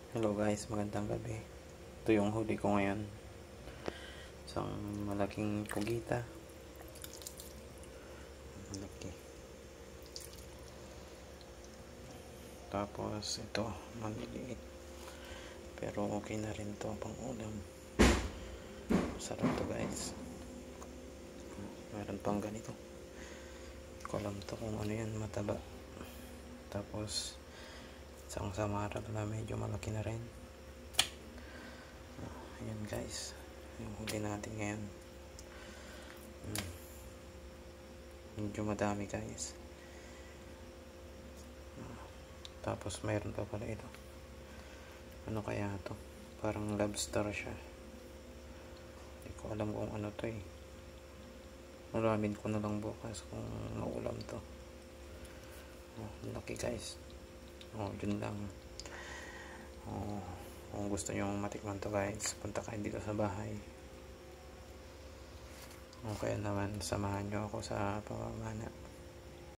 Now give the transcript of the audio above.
Hello guys, magandang gabi. Ito yung huli ko ngayon. Isang malaking kugita. Malaki. Tapos ito, maliliit. Pero okay na rin to pang ulam. Sarap to guys. Meron pang ganito. Hindi ko alam to kung ano yan, mataba. Tapos isang samaral na medyo malaki na rin. Ayan guys, yung huli natin ngayon. Medyo madami guys. Tapos mayroon pa pala ito. Ano kaya to? Parang lobster siya. Hindi ko alam kung ano to eh. Malamin ko na lang bukas kung maulam to. Laki guys. Yun lang. Kung gusto nyo matikman to guys, punta kayo dito sa bahay. Kaya naman samahan nyo ako sa pamamana.